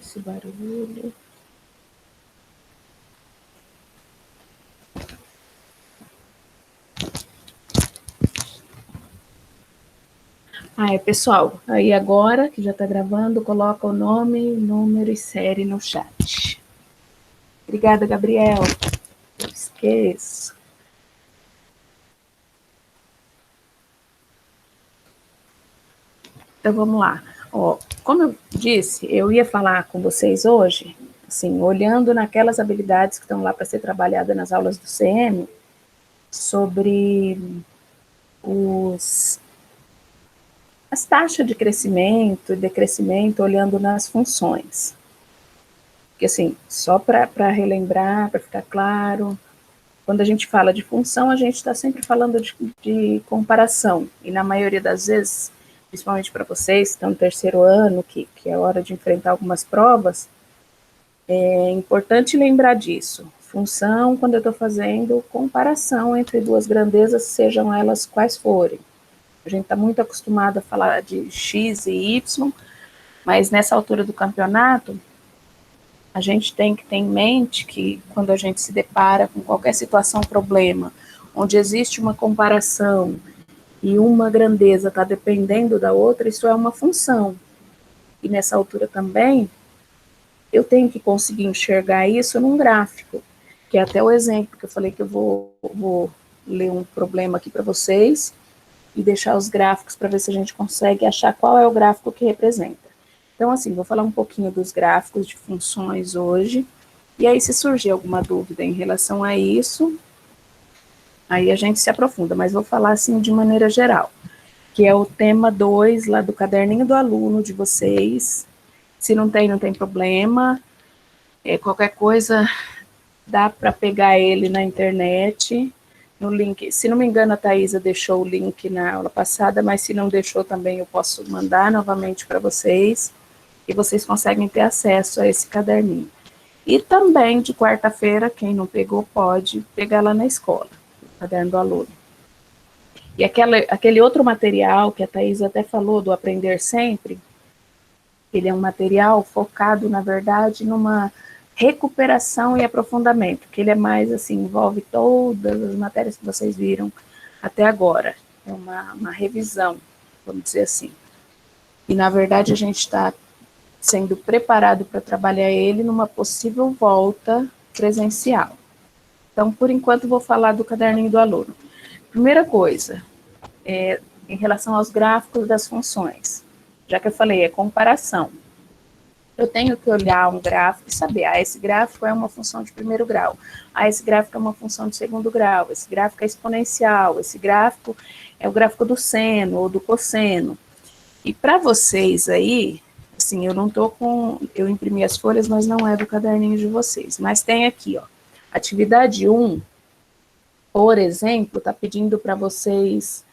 esse barulho. Pessoal, aí agora que já está gravando, coloca o nome, número e série no chat. Obrigada, Gabriel. Eu esqueço. Então vamos lá. Ó, como eu disse, eu ia falar com vocês hoje, assim, olhando naquelas habilidades que estão lá para ser trabalhada nas aulas do CM, sobre as taxas de crescimento e decrescimento, olhando nas funções. Porque, assim, só para relembrar, para ficar claro, quando a gente fala de função, a gente está sempre falando de comparação. E na maioria das vezes, principalmente para vocês que estão no terceiro ano, que é hora de enfrentar algumas provas, é importante lembrar disso. Função, quando eu estou fazendo comparação entre duas grandezas, sejam elas quais forem. A gente está muito acostumado a falar de X e Y, mas nessa altura do campeonato, a gente tem que ter em mente que quando a gente se depara com qualquer situação, problema, onde existe uma comparação e uma grandeza está dependendo da outra, isso é uma função. E nessa altura também, eu tenho que conseguir enxergar isso num gráfico, que é até o exemplo que eu falei que eu vou ler um problema aqui para vocês, e deixar os gráficos para ver se a gente consegue achar qual é o gráfico que representa. Então, assim, vou falar um pouquinho dos gráficos de funções hoje, e aí se surgir alguma dúvida em relação a isso, aí a gente se aprofunda, mas vou falar assim de maneira geral, que é o tema 2 lá do caderninho do aluno de vocês. Se não tem, não tem problema, qualquer coisa dá para pegar ele na internet, no link. Se não me engano, a Thaisa deixou o link na aula passada, mas se não deixou também eu posso mandar novamente para vocês, e vocês conseguem ter acesso a esse caderninho. E também, de quarta-feira, quem não pegou pode pegar lá na escola, o caderno do aluno. E aquele outro material que a Thaisa até falou, do Aprender Sempre, ele é um material focado, na verdade, numa recuperação e aprofundamento, que ele é mais assim, envolve todas as matérias que vocês viram até agora. É uma revisão, vamos dizer assim. E, na verdade, a gente está sendo preparado para trabalhar ele numa possível volta presencial. Então, por enquanto, vou falar do caderninho do aluno. Primeira coisa, em relação aos gráficos das funções, já que eu falei, é comparação. Eu tenho que olhar um gráfico e saber, esse gráfico é uma função de primeiro grau, esse gráfico é uma função de segundo grau, esse gráfico é exponencial, esse gráfico é o gráfico do seno ou do cosseno. E para vocês aí, assim, eu imprimi as folhas, mas não é do caderninho de vocês, mas tem aqui, ó, atividade 1, por exemplo, está pedindo para vocês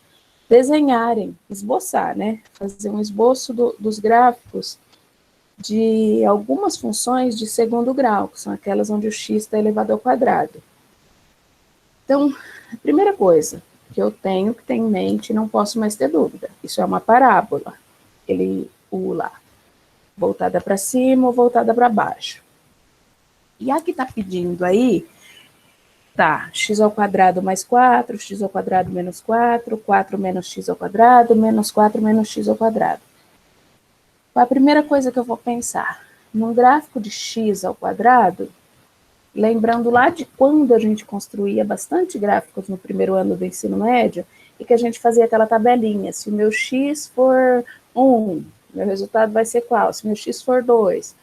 desenharem, esboçar, né, fazer um esboço dos gráficos de algumas funções de segundo grau, que são aquelas onde o x está elevado ao quadrado. Então, a primeira coisa que eu tenho que ter em mente, não posso mais ter dúvida, isso é uma parábola, U lá, voltada para cima ou voltada para baixo. E a que está pedindo aí, tá, x ao quadrado mais 4, x ao quadrado menos 4, 4 menos x ao quadrado, menos 4 menos x ao quadrado. A primeira coisa que eu vou pensar, num gráfico de x ao quadrado, lembrando lá de quando a gente construía bastante gráficos no primeiro ano do ensino médio, e que a gente fazia aquela tabelinha, se o meu x for 1, meu resultado vai ser qual? Se meu x for 2.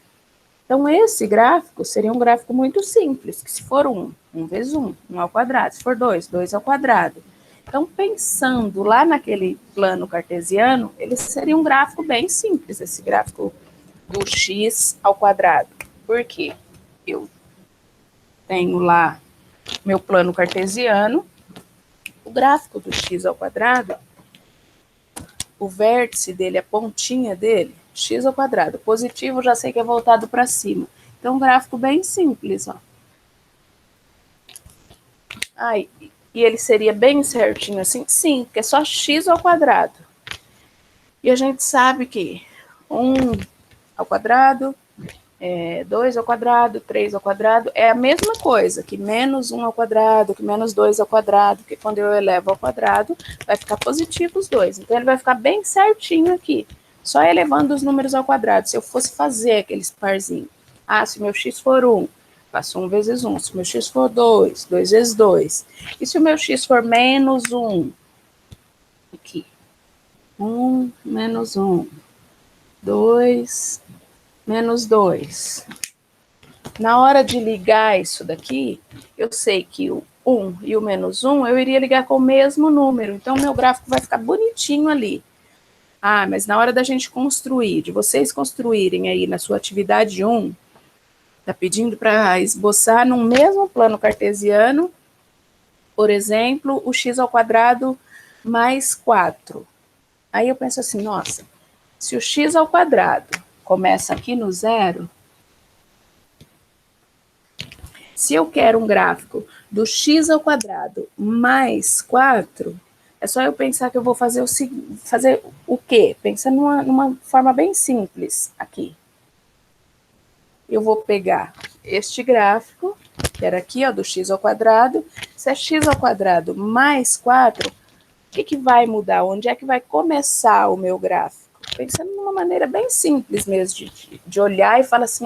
Então, esse gráfico seria um gráfico muito simples, que se for 1 vezes 1 ao quadrado, se for 2, 2 ao quadrado. Então, pensando lá naquele plano cartesiano, ele seria um gráfico bem simples, esse gráfico do x ao quadrado. Por quê? Eu tenho lá meu plano cartesiano, o gráfico do x ao quadrado, o vértice dele, a pontinha dele, x ao quadrado. Positivo, já sei que é voltado para cima. Então, um gráfico bem simples, ó. E ele seria bem certinho assim? Sim, porque é só x ao quadrado. E a gente sabe que 1 ao quadrado 2 ao quadrado, 3 ao quadrado, é a mesma coisa que menos 1 ao quadrado, que menos 2 ao quadrado, que quando eu elevo ao quadrado, vai ficar positivo os dois. Então, ele vai ficar bem certinho aqui, só elevando os números ao quadrado. Se eu fosse fazer aqueles parzinhos, se o meu x for 1, faço 1 vezes 1. Se o meu x for 2, 2 vezes 2. E se o meu x for menos 1? Aqui. 1 menos 1. 2 menos 2. Na hora de ligar isso daqui, eu sei que o 1 e o menos 1, eu iria ligar com o mesmo número. Então, o meu gráfico vai ficar bonitinho ali. Mas na hora da gente construir, de vocês construírem aí na sua atividade 1, está pedindo para esboçar no mesmo plano cartesiano, por exemplo, o x ao quadrado mais 4. Aí eu penso assim, nossa, se o x ao quadrado começa aqui no zero, se eu quero um gráfico do x ao quadrado mais 4, é só eu pensar que eu vou fazer o quê? Pensa numa forma bem simples aqui. Eu vou pegar este gráfico, que era aqui, ó, do x ao quadrado. Se é x ao quadrado mais 4, o que vai mudar? Onde é que vai começar o meu gráfico? Pensando numa maneira bem simples mesmo, de olhar e falar assim,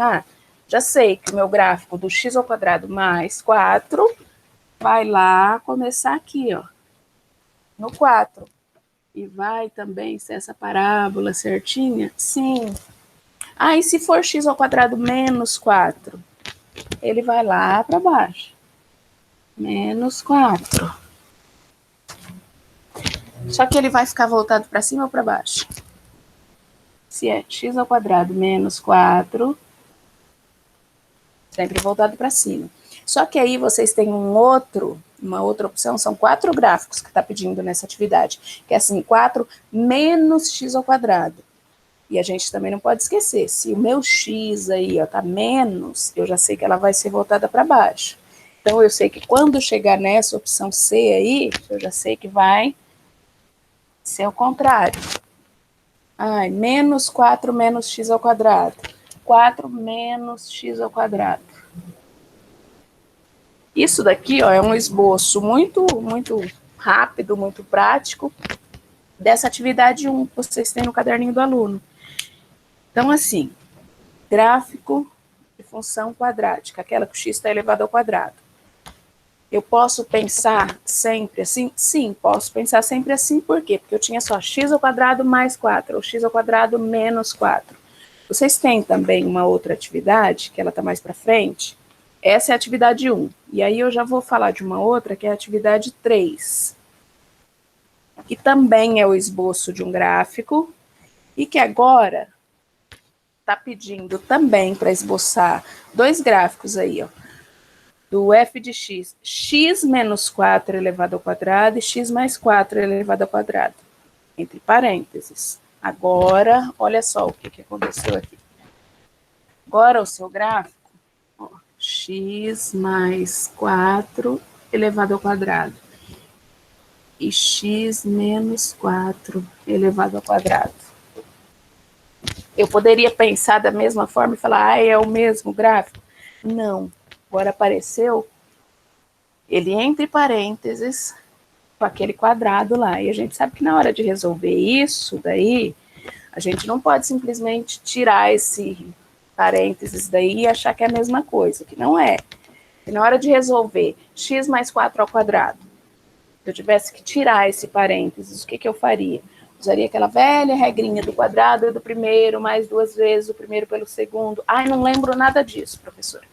já sei que o meu gráfico do x ao quadrado mais 4 vai lá começar aqui, ó, no 4. E vai também ser essa parábola certinha? Sim. E se for x ao quadrado menos 4? Ele vai lá para baixo. Menos 4. Só que ele vai ficar voltado para cima ou para baixo? Se é x ao quadrado menos 4, sempre voltado para cima. Só que aí vocês têm uma outra opção, são 4 gráficos que está pedindo nessa atividade, que é assim, 4 menos x ao quadrado. E a gente também não pode esquecer, se o meu x aí está menos, eu já sei que ela vai ser voltada para baixo. Então, eu sei que quando chegar nessa opção C aí, eu já sei que vai ser o contrário. Menos 4 menos x ao quadrado. 4 menos x ao quadrado. Isso daqui, ó, é um esboço muito rápido, muito prático dessa atividade 1 que vocês têm no caderninho do aluno. Então, assim, gráfico de função quadrática, aquela que o x está elevado ao quadrado. Eu posso pensar sempre assim? Sim, posso pensar sempre assim. Por quê? Porque eu tinha só x ao quadrado mais 4, ou x ao quadrado menos 4. Vocês têm também uma outra atividade, que ela está mais para frente. Essa é a atividade 1. E aí eu já vou falar de uma outra, que é a atividade 3. Que também é o esboço de um gráfico, e que agora está pedindo também para esboçar 2 gráficos aí, ó, do f de x, x menos 4 elevado ao quadrado e x mais 4 elevado ao quadrado, entre parênteses. Agora, olha só o que aconteceu aqui. Agora o seu gráfico, ó, x mais 4 elevado ao quadrado e x menos 4 elevado ao quadrado. Eu poderia pensar da mesma forma e falar, é o mesmo gráfico? Não. Agora apareceu ele entre parênteses com aquele quadrado lá. E a gente sabe que na hora de resolver isso daí, a gente não pode simplesmente tirar esse parênteses daí e achar que é a mesma coisa, que não é. E na hora de resolver x mais 4 ao quadrado, se eu tivesse que tirar esse parênteses, o que eu faria? Usaria aquela velha regrinha do quadrado do primeiro, mais 2 vezes o primeiro pelo segundo. Não lembro nada disso, professora.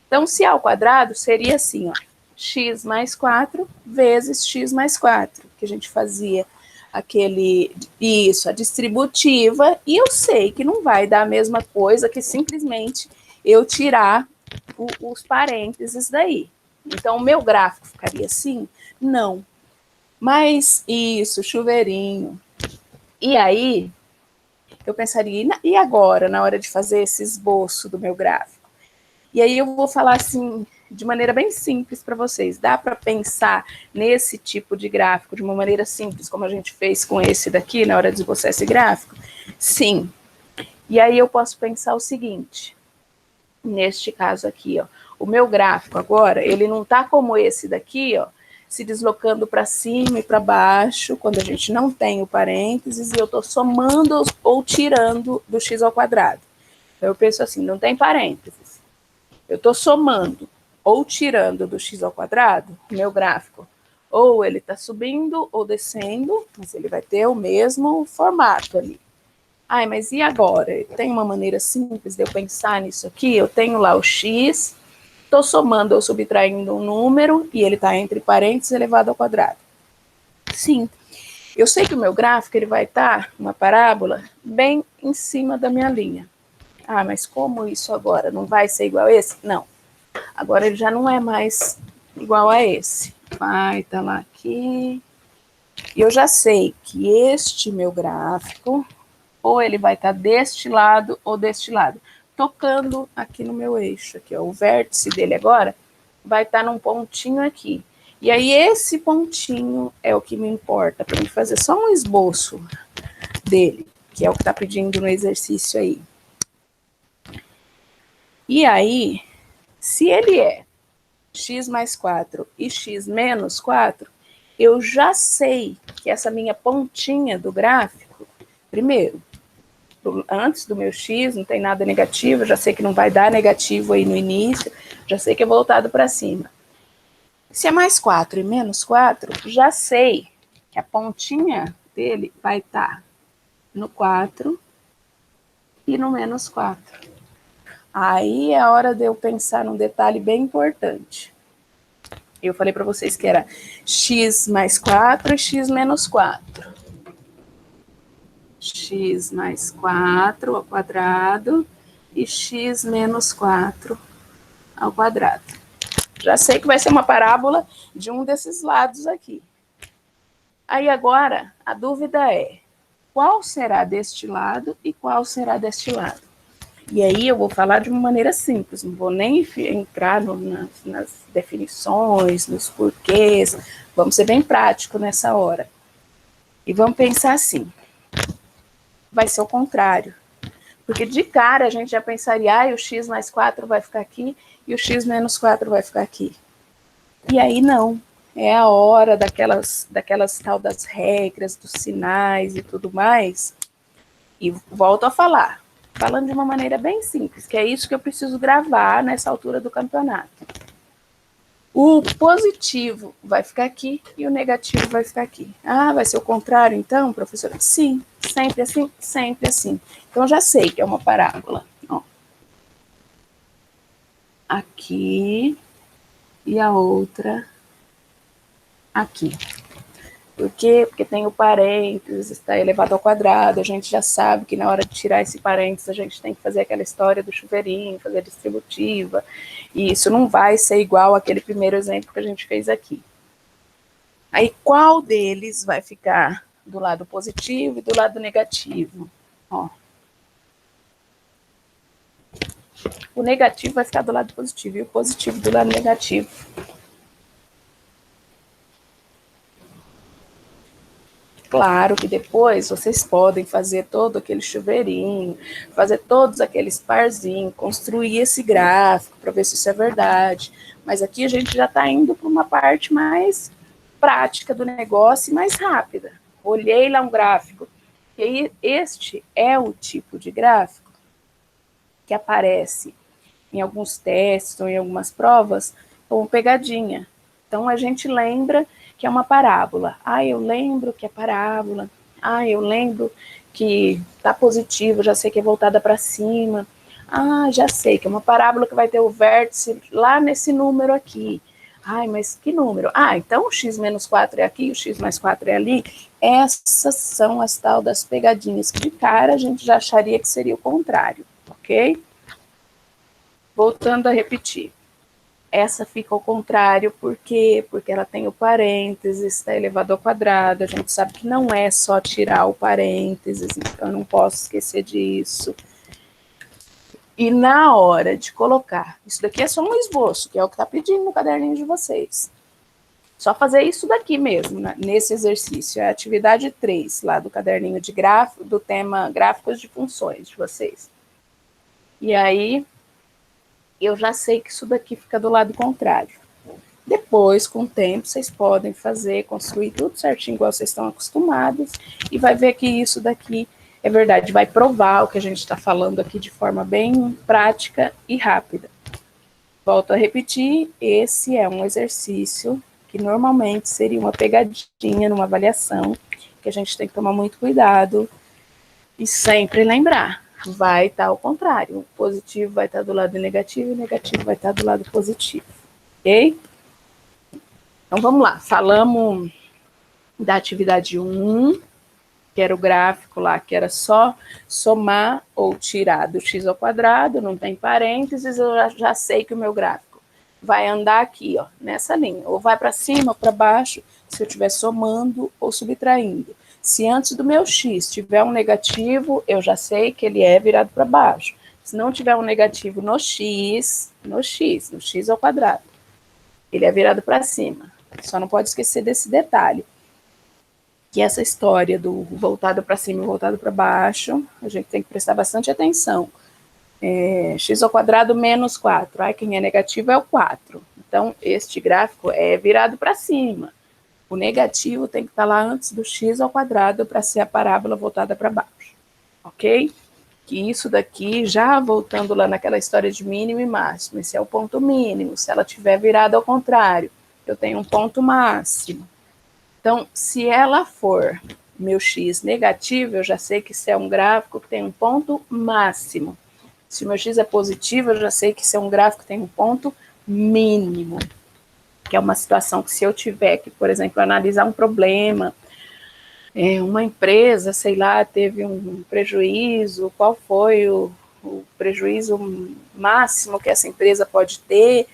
Então, se ao quadrado, seria assim, ó, x mais 4 vezes x mais 4, que a gente fazia a distributiva, e eu sei que não vai dar a mesma coisa que simplesmente eu tirar os parênteses daí. Então, o meu gráfico ficaria assim? Não. Mas isso, chuveirinho. E aí, eu pensaria, e agora, na hora de fazer esse esboço do meu gráfico? E aí eu vou falar assim, de maneira bem simples para vocês. Dá para pensar nesse tipo de gráfico de uma maneira simples, como a gente fez com esse daqui, na hora de esboçar esse gráfico? Sim. E aí eu posso pensar o seguinte, neste caso aqui, ó, o meu gráfico agora, ele não está como esse daqui, ó, se deslocando para cima e para baixo, quando a gente não tem o parênteses, e eu estou somando ou tirando do x ao quadrado. Então, eu penso assim, não tem parênteses. Eu estou somando ou tirando do x ao quadrado, o meu gráfico, ou ele está subindo ou descendo, mas ele vai ter o mesmo formato ali. Ai, mas e agora? Tem uma maneira simples de eu pensar nisso aqui? Eu tenho lá o x, estou somando ou subtraindo um número, e ele está entre parênteses elevado ao quadrado. Sim, eu sei que o meu gráfico ele vai estar, uma parábola, bem em cima da minha linha. Ah, mas como isso agora? Não vai ser igual a esse? Não. Agora ele já não é mais igual a esse. Vai estar lá aqui. E eu já sei que este meu gráfico, ou ele vai estar deste lado ou deste lado, tocando aqui no meu eixo. Aqui, ó, o vértice dele agora vai estar num pontinho aqui. E aí esse pontinho é o que me importa, para mim fazer só um esboço dele, que é o que está pedindo no exercício aí. E aí, se ele é x mais 4 e x menos 4, eu já sei que essa minha pontinha do gráfico, primeiro, antes do meu x, não tem nada negativo, já sei que não vai dar negativo aí no início, já sei que é voltado para cima. Se é mais 4 e menos 4, já sei que a pontinha dele vai estar no 4 e no menos 4. Aí é a hora de eu pensar num detalhe bem importante. Eu falei para vocês que era x mais 4 e x menos 4. X mais 4 ao quadrado e x menos 4 ao quadrado. Já sei que vai ser uma parábola de um desses lados aqui. Aí agora, a dúvida é, qual será deste lado e qual será deste lado? E aí eu vou falar de uma maneira simples, não vou nem entrar nas definições, nos porquês, vamos ser bem prático nessa hora. E vamos pensar assim, vai ser o contrário. Porque de cara a gente já pensaria, o x mais 4 vai ficar aqui e o x menos 4 vai ficar aqui. E aí não, é a hora daquelas tal das regras, dos sinais e tudo mais. E volto a falar, falando de uma maneira bem simples, que é isso que eu preciso gravar nessa altura do campeonato. O positivo vai ficar aqui e o negativo vai ficar aqui. Ah, vai ser o contrário então, professora? Sim, sempre assim, sempre assim. Então, já sei que é uma parábola. Ó. Aqui e a outra aqui. Por quê? Porque tem o parênteses, está elevado ao quadrado, a gente já sabe que na hora de tirar esse parênteses a gente tem que fazer aquela história do chuveirinho, fazer a distributiva, e isso não vai ser igual àquele primeiro exemplo que a gente fez aqui. Aí qual deles vai ficar do lado positivo e do lado negativo? Ó. O negativo vai ficar do lado positivo e o positivo do lado negativo. Claro que depois vocês podem fazer todo aquele chuveirinho, fazer todos aqueles parzinhos, construir esse gráfico para ver se isso é verdade. Mas aqui a gente já está indo para uma parte mais prática do negócio e mais rápida. Olhei lá um gráfico. E aí, este é o tipo de gráfico que aparece em alguns testes ou em algumas provas como pegadinha. Então, a gente lembra que é uma parábola. Ah, eu lembro que é parábola. Ah, eu lembro que está positivo, já sei que é voltada para cima. Ah, já sei que é uma parábola que vai ter o vértice lá nesse número aqui. Ai, mas que número? Ah, então o x menos 4 é aqui, o x mais 4 é ali. Essas são as tal das pegadinhas, que de cara a gente já acharia que seria o contrário, ok? Voltando a repetir. Essa fica ao contrário, por quê? Porque ela tem o parênteses, está elevado ao quadrado, a gente sabe que não é só tirar o parênteses, então eu não posso esquecer disso. E na hora de colocar, isso daqui é só um esboço, que é o que está pedindo no caderninho de vocês. Só fazer isso daqui mesmo, né, nesse exercício, é a atividade 3, lá do caderninho de do tema gráficos de funções de vocês. E aí, eu já sei que isso daqui fica do lado contrário. Depois, com o tempo, vocês podem fazer, construir tudo certinho, igual vocês estão acostumados, e vai ver que isso daqui é verdade, vai provar o que a gente está falando aqui de forma bem prática e rápida. Volto a repetir, esse é um exercício que normalmente seria uma pegadinha numa avaliação, que a gente tem que tomar muito cuidado e sempre lembrar, vai estar ao contrário, o positivo vai estar do lado negativo e o negativo vai estar do lado positivo, ok? Então, vamos lá. Falamos da atividade 1, que era o gráfico lá, que era só somar ou tirar do x ao quadrado, não tem parênteses, eu já sei que o meu gráfico vai andar aqui, ó, nessa linha. Ou vai para cima ou para baixo, se eu estiver somando ou subtraindo. Se antes do meu x tiver um negativo, eu já sei que ele é virado para baixo. Se não tiver um negativo no x ao quadrado, ele é virado para cima. Só não pode esquecer desse detalhe, que essa história do voltado para cima e voltado para baixo, a gente tem que prestar bastante atenção. X ao quadrado menos 4, quem é negativo é o 4. Então, este gráfico é virado para cima. O negativo tem que estar lá antes do x ao quadrado para ser a parábola voltada para baixo, ok? Que isso daqui, já voltando lá naquela história de mínimo e máximo, esse é o ponto mínimo. Se ela tiver virada ao contrário, eu tenho um ponto máximo. Então, se ela for meu x negativo, eu já sei que isso é um gráfico que tem um ponto máximo. Se o meu x é positivo, eu já sei que isso é um gráfico que tem um ponto mínimo. Que é uma situação que, se eu tiver que, por exemplo, analisar um problema, uma empresa, sei lá, teve um prejuízo, qual foi o prejuízo máximo que essa empresa pode ter,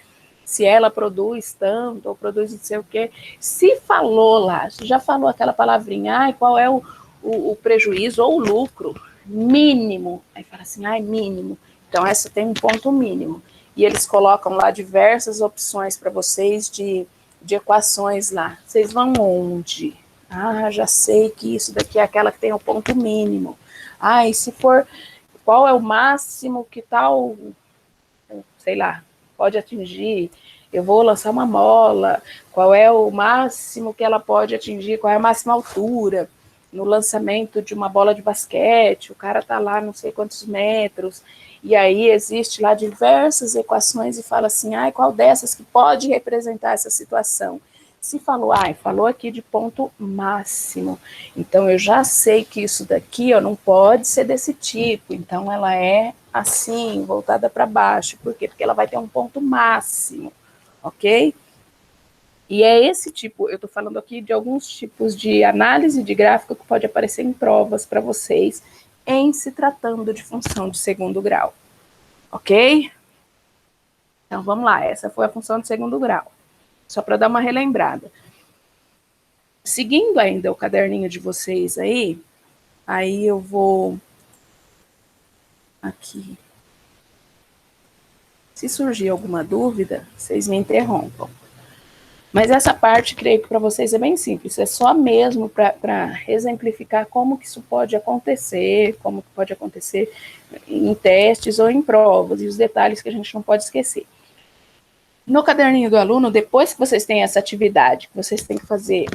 se ela produz tanto, ou produz não sei o quê. Se falou lá, se já falou aquela palavrinha, qual é o prejuízo ou o lucro mínimo, aí fala assim, mínimo. Então, essa tem um ponto mínimo. E eles colocam lá diversas opções para vocês de equações lá. Vocês vão onde? Já sei que isso daqui é aquela que tem o ponto mínimo. E se for, qual é o máximo que tal, sei lá, pode atingir? Eu vou lançar uma mola, qual é o máximo que ela pode atingir, qual é a máxima altura no lançamento de uma bola de basquete, o cara tá lá não sei quantos metros, e aí existe lá diversas equações e fala assim, qual dessas que pode representar essa situação? Se falou, falou aqui de ponto máximo, então eu já sei que isso daqui não pode ser desse tipo, então ela é assim, voltada para baixo. Por quê? Porque ela vai ter um ponto máximo, ok? E é esse tipo, eu estou falando aqui de alguns tipos de análise de gráfico que pode aparecer em provas para vocês, em se tratando de função de segundo grau, ok? Então, vamos lá, essa foi a função de segundo grau, só para dar uma relembrada. Seguindo ainda o caderninho de vocês aí eu vou aqui. Se surgir alguma dúvida, vocês me interrompam. Mas essa parte, creio que para vocês é bem simples, é só mesmo para exemplificar como que isso pode acontecer, como que pode acontecer em testes ou em provas, e os detalhes que a gente não pode esquecer. No caderninho do aluno, depois que vocês têm essa atividade, que vocês têm que fazer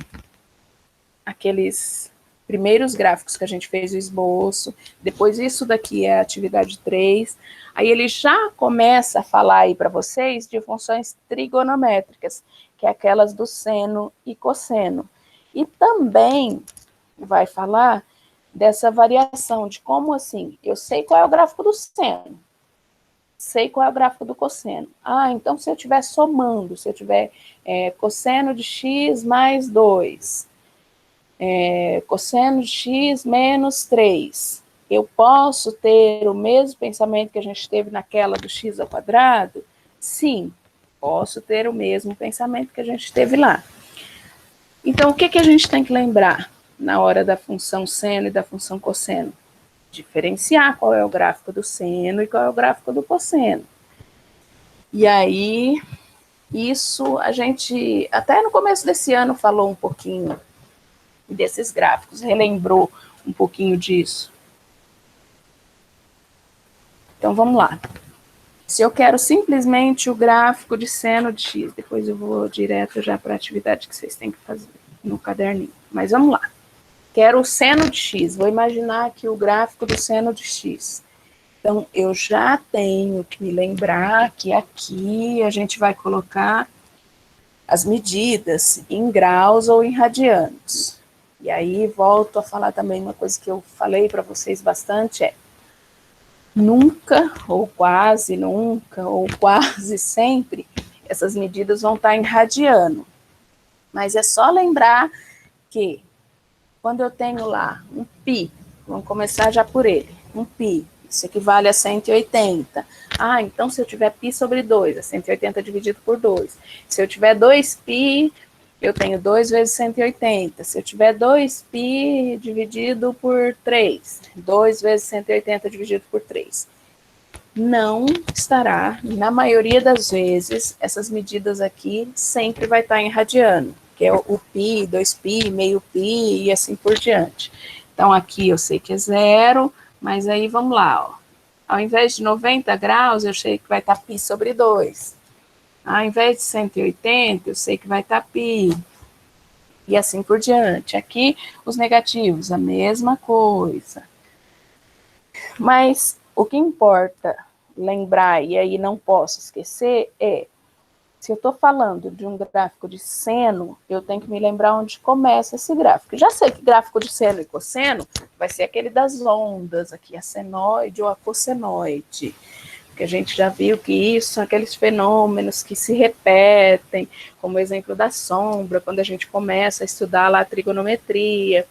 aqueles primeiros gráficos que a gente fez o esboço, depois isso daqui é a atividade 3, aí ele já começa a falar aí para vocês de funções trigonométricas, que é aquelas do seno e cosseno. E também vai falar dessa variação, de como assim, eu sei qual é o gráfico do seno, sei qual é o gráfico do cosseno. Então se eu estiver somando, se eu tiver cosseno de x mais 2, cosseno de x menos 3, eu posso ter o mesmo pensamento que a gente teve naquela do x ao quadrado? Sim, posso ter o mesmo pensamento que a gente teve lá. Então, o que a gente tem que lembrar na hora da função seno e da função cosseno? Diferenciar qual é o gráfico do seno e qual é o gráfico do cosseno. E aí, isso a gente, até no começo desse ano, falou um pouquinho desses gráficos, relembrou um pouquinho disso. Então, vamos lá. Se eu quero simplesmente o gráfico de seno de x, depois eu vou direto já para a atividade que vocês têm que fazer no caderninho. Mas vamos lá. Quero o seno de x. Vou imaginar aqui o gráfico do seno de x. Então, eu já tenho que me lembrar que aqui a gente vai colocar as medidas em graus ou em radianos. E aí, volto a falar também uma coisa que eu falei para vocês bastante, nunca, ou quase sempre, essas medidas vão estar em radiano. Mas é só lembrar que, quando eu tenho lá um π, vamos começar já por ele, um π, isso equivale a 180. Então se eu tiver π sobre 2, é 180 dividido por 2. Se eu tiver 2π, eu tenho 2 vezes 180. Se eu tiver 2π dividido por 3, 2 vezes 180 dividido por 3. Não estará, na maioria das vezes, essas medidas aqui sempre vai estar em radiano, que é o π, 2π, meio π e assim por diante. Então, aqui eu sei que é 0, mas aí vamos lá, ó. Ao invés de 90 graus, eu sei que vai estar π sobre 2. Ao invés de 180, eu sei que vai estar π. E assim por diante. Aqui, os negativos, a mesma coisa. Mas o que importa lembrar, e aí não posso esquecer, se eu estou falando de um gráfico de seno, eu tenho que me lembrar onde começa esse gráfico. Já sei que gráfico de seno e cosseno vai ser aquele das ondas, aqui, a senoide ou a cossenoide. Porque a gente já viu que isso são aqueles fenômenos que se repetem, como o exemplo da sombra, quando a gente começa a estudar lá a trigonometria.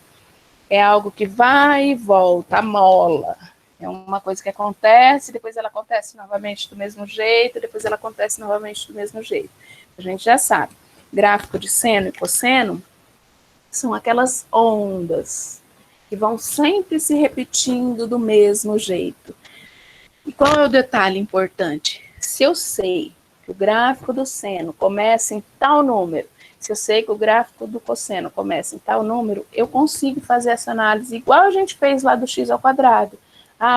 É algo que vai e volta, a mola. É uma coisa que acontece, depois ela acontece novamente do mesmo jeito, depois ela acontece novamente do mesmo jeito. A gente já sabe. Gráfico de seno e cosseno são aquelas ondas que vão sempre se repetindo do mesmo jeito. E qual é o detalhe importante? Se eu sei que o gráfico do seno começa em tal número, se eu sei que o gráfico do cosseno começa em tal número, eu consigo fazer essa análise igual a gente fez lá do x ao quadrado.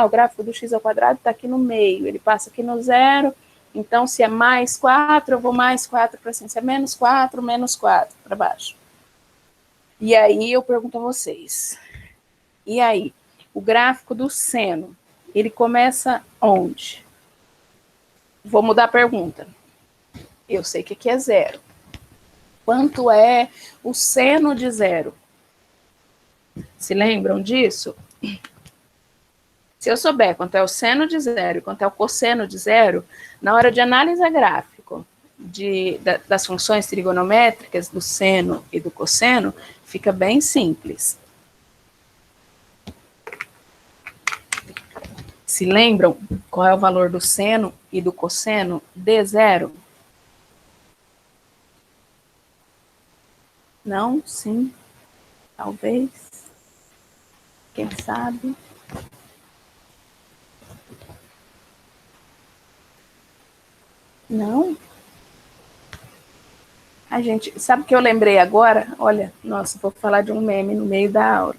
O gráfico do x ao quadrado está aqui no meio, ele passa aqui no zero, então se é mais 4, eu vou mais 4 para cima, se é menos 4 para baixo. E aí eu pergunto a vocês, e aí, o gráfico do seno, ele começa onde? Vou mudar a pergunta. Eu sei que aqui é 0. Quanto é o seno de 0? Se lembram disso? Se eu souber quanto é o seno de 0 e quanto é o cosseno de 0, na hora de análise gráfico das funções trigonométricas do seno e do cosseno, fica bem simples. Se lembram qual é o valor do seno e do cosseno de 0? Não? Sim? Talvez? Quem sabe? Não? A gente, sabe o que eu lembrei agora? Olha, nossa, vou falar de um meme no meio da aula.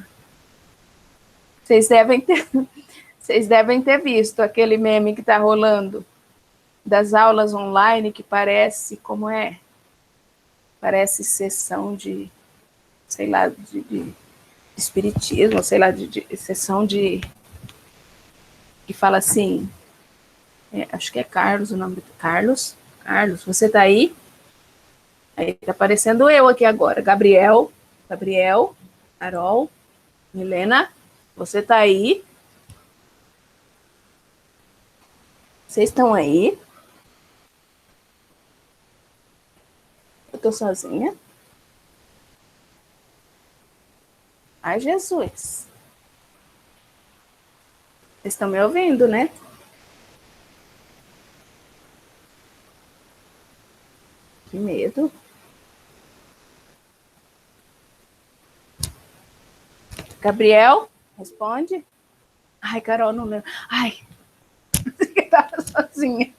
Vocês devem ter visto aquele meme que está rolando das aulas online que parece, como é? Parece sessão de, sei lá, de espiritismo, sei lá, de sessão de... que fala assim, acho que é Carlos o nome do... Carlos, você tá aí? Aí tá aparecendo eu aqui agora, Gabriel, Carol, Milena, você tá aí? Vocês estão aí? Eu tô sozinha? Ai, Jesus. Vocês estão me ouvindo, né? Que medo. Gabriel, responde. Ai, Carol, não lembro. Ai, você tava sozinha.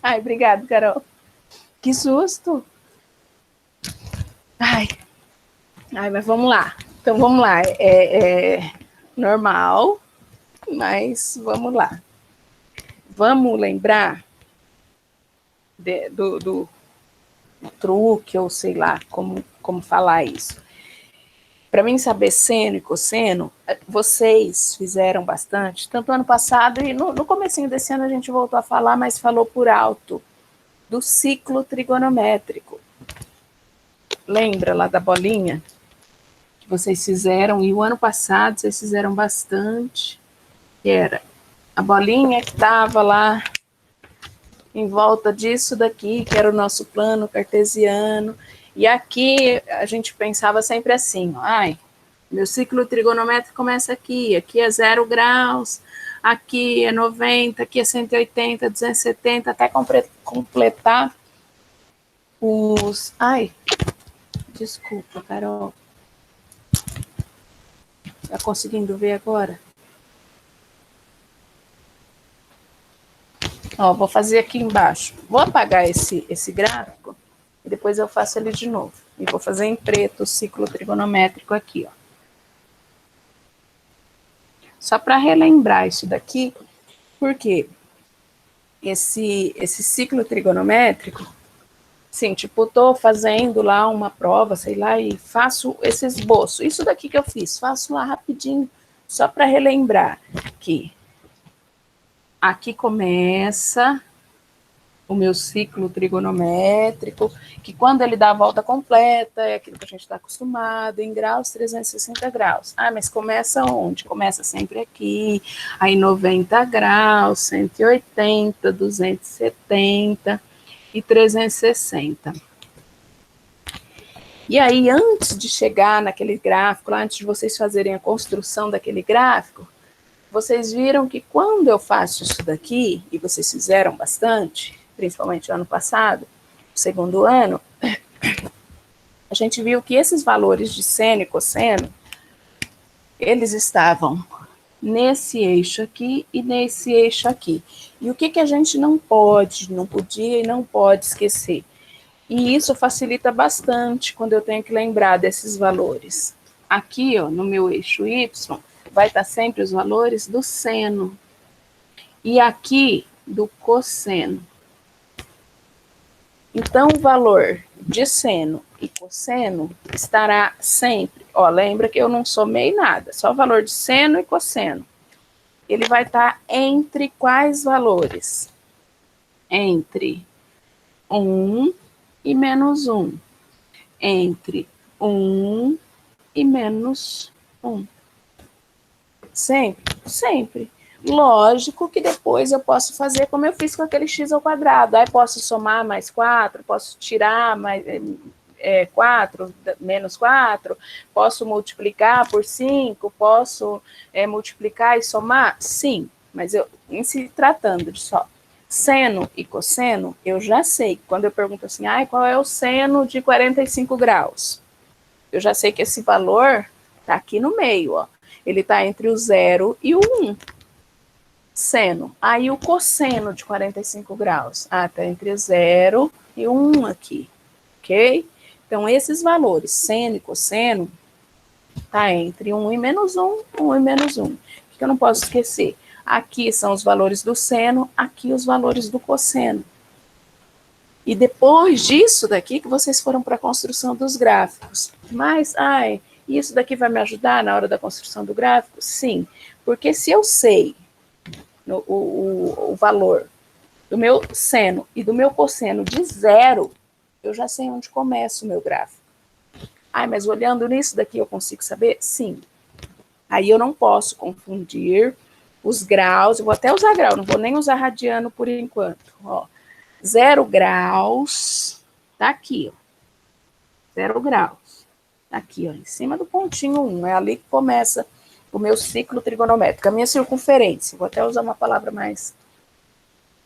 Ai, obrigado, Carol. Que susto. Ai, mas vamos lá. Então, vamos lá. É normal, mas vamos lá. Vamos lembrar do truque, ou sei lá, como falar isso. Para mim saber seno e cosseno, vocês fizeram bastante, tanto ano passado e no comecinho desse ano a gente voltou a falar, mas falou por alto, do ciclo trigonométrico. Lembra lá da bolinha que vocês fizeram? E o ano passado vocês fizeram bastante, que era a bolinha que estava lá em volta disso daqui, que era o nosso plano cartesiano. E aqui a gente pensava sempre assim, ai, meu ciclo trigonométrico começa aqui é 0 graus, aqui é 90, aqui é 180, 270, até completar os... Ai, desculpa, Carol. Tá conseguindo ver agora? Ó, vou fazer aqui embaixo. Vou apagar esse gráfico e depois eu faço ele de novo. E vou fazer em preto o ciclo trigonométrico aqui, ó. Só para relembrar isso daqui, porque esse ciclo trigonométrico, sim, tipo, tô fazendo lá uma prova, sei lá, e faço esse esboço. Isso daqui que eu fiz, faço lá rapidinho, só para relembrar que aqui começa o meu ciclo trigonométrico, que quando ele dá a volta completa, é aquilo que a gente está acostumado, em graus, 360 graus. Ah, mas começa onde? Começa sempre aqui, aí 90 graus, 180, 270 e 360. E aí, antes de chegar naquele gráfico, lá, antes de vocês fazerem a construção daquele gráfico, vocês viram que quando eu faço isso daqui, e vocês fizeram bastante, principalmente no ano passado, segundo ano, a gente viu que esses valores de seno e cosseno, eles estavam nesse eixo aqui e nesse eixo aqui. E o que a gente não podia e não pode esquecer? E isso facilita bastante quando eu tenho que lembrar desses valores. Aqui, ó, no meu eixo Y, vai estar sempre os valores do seno. E aqui, do cosseno. Então, o valor de seno e cosseno estará sempre, ó, lembra que eu não somei nada, só o valor de seno e cosseno. Ele vai estar entre quais valores? Entre 1 e menos 1. Entre 1 e menos 1. Sempre? Sempre. Lógico que depois eu posso fazer como eu fiz com aquele x ao quadrado. Aí posso somar mais 4, posso tirar mais 4, menos 4, posso multiplicar por 5, posso multiplicar e somar? Sim, mas eu, em se tratando de só seno e cosseno, eu já sei. Quando eu pergunto assim, qual é o seno de 45 graus? Eu já sei que esse valor está aqui no meio, ó. Ele está entre o 0 e o 1. Seno. Aí o cosseno de 45 graus. Está entre o 0 e o 1 aqui. Ok? Então, esses valores, seno e cosseno, está entre 1 e menos 1, 1 e menos 1. O que eu não posso esquecer? Aqui são os valores do seno, aqui os valores do cosseno. E depois disso daqui que vocês foram para a construção dos gráficos. Mas, isso daqui vai me ajudar na hora da construção do gráfico? Sim, porque se eu sei o valor do meu seno e do meu cosseno de 0, eu já sei onde começa o meu gráfico. Mas olhando nisso daqui eu consigo saber? Sim. Aí eu não posso confundir os graus, eu vou até usar grau, não vou nem usar radiano por enquanto. Ó, 0 graus, tá aqui, ó. 0 graus. Tá aqui, ó, em cima do pontinho 1. É ali que começa o meu ciclo trigonométrico, a minha circunferência. Vou até usar uma palavra mais...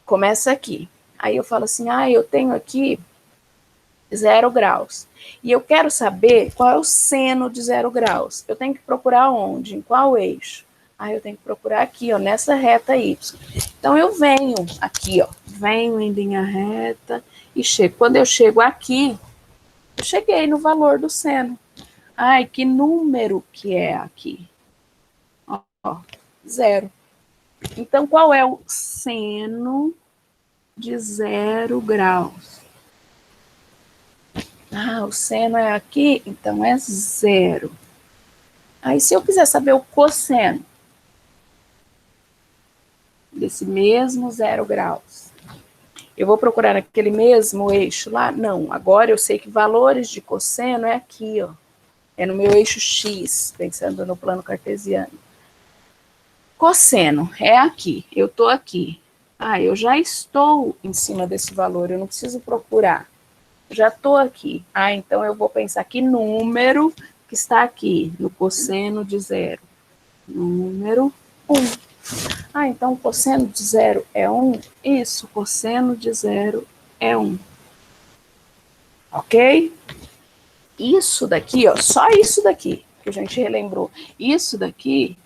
Começa aqui. Aí eu falo assim, eu tenho aqui 0 graus. E eu quero saber qual é o seno de 0 graus. Eu tenho que procurar onde? Em qual eixo? Eu tenho que procurar aqui, ó, nessa reta Y. Então, eu venho aqui, ó, venho em linha reta e chego. Quando eu chego aqui, eu cheguei no valor do seno. Que número que é aqui? Ó, 0. Então, qual é o seno de 0 graus? Ah, o seno é aqui, então é 0. Aí, se eu quiser saber o cosseno desse mesmo 0 graus, eu vou procurar naquele mesmo eixo lá? Não, agora eu sei que valores de cosseno é aqui, ó. É no meu eixo X, pensando no plano cartesiano. Cosseno é aqui, eu estou aqui. Ah, eu já estou em cima desse valor, eu não preciso procurar. Já estou aqui. Ah, então eu vou pensar que número que está aqui, no cosseno de 0. Número 1. Ah, então o cosseno de 0 é 1? Isso, cosseno de 0 é 1. Ok? Isso daqui, ó, só isso daqui, que a gente relembrou. Isso daqui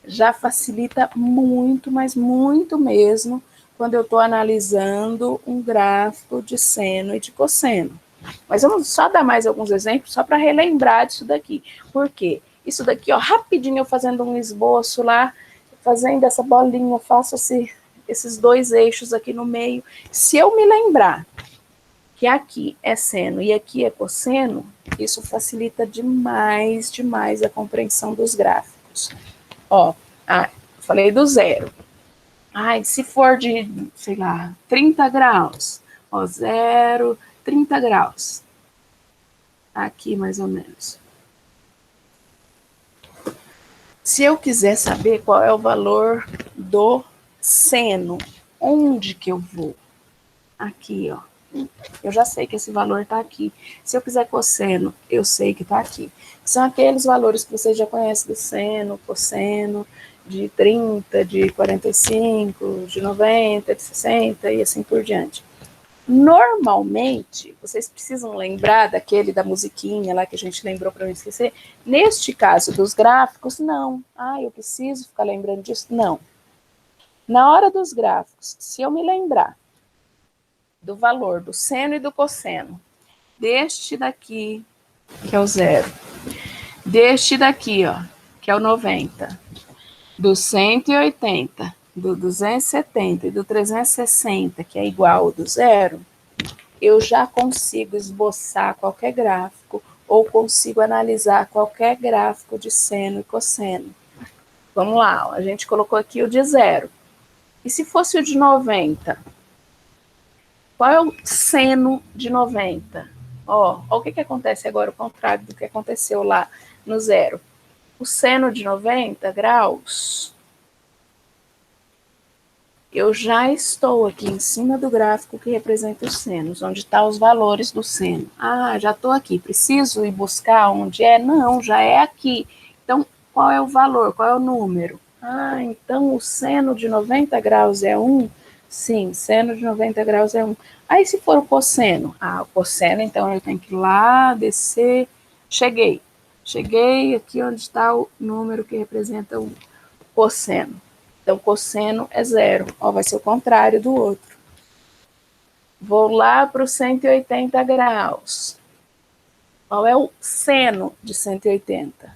já facilita muito, mas muito mesmo, quando eu estou analisando um gráfico de seno e de cosseno. Mas vamos só dar mais alguns exemplos, só para relembrar disso daqui. Por quê? Isso daqui, ó, rapidinho eu fazendo um esboço lá, fazendo essa bolinha, eu faço esses dois eixos aqui no meio. Se eu me lembrar que aqui é seno e aqui é cosseno, isso facilita demais, demais a compreensão dos gráficos. Ó, falei do 0. Ai, se for de, sei lá, 30 graus, ó, 0, 30 graus. Aqui, mais ou menos. Se eu quiser saber qual é o valor do seno, onde que eu vou? Aqui, ó. Eu já sei que esse valor está aqui. Se eu quiser cosseno, eu sei que está aqui. São aqueles valores que vocês já conhecem do seno, cosseno, de 30, de 45, de 90, de 60 e assim por diante. Normalmente, vocês precisam lembrar daquele da musiquinha lá que a gente lembrou para não esquecer. Neste caso dos gráficos, não. Ah, eu preciso ficar lembrando disso? Não. Na hora dos gráficos, se eu me lembrar do valor do seno e do cosseno, deste daqui, que é o 0, deste daqui, ó, que é o 90, do 180, do 270 e do 360, que é igual ao do 0, eu já consigo esboçar qualquer gráfico ou consigo analisar qualquer gráfico de seno e cosseno. Vamos lá, a gente colocou aqui o de 0. E se fosse o de 90? Qual é o seno de 90? Ó, o que acontece agora, o contrário do que aconteceu lá no 0. O seno de 90 graus, eu já estou aqui em cima do gráfico que representa os senos, onde estão os valores do seno. Ah, já estou aqui, preciso ir buscar onde é? Não, já é aqui. Então, qual é o valor, qual é o número? Ah, então o seno de 90 graus é 1? Sim, seno de 90 graus é 1. Aí se for o cosseno? Ah, o cosseno, então eu tenho que ir lá, descer, cheguei. Cheguei aqui onde está o número que representa o cosseno. Então, cosseno é 0. Ó, vai ser o contrário do outro. Vou lá para os 180 graus. Qual é o seno de 180?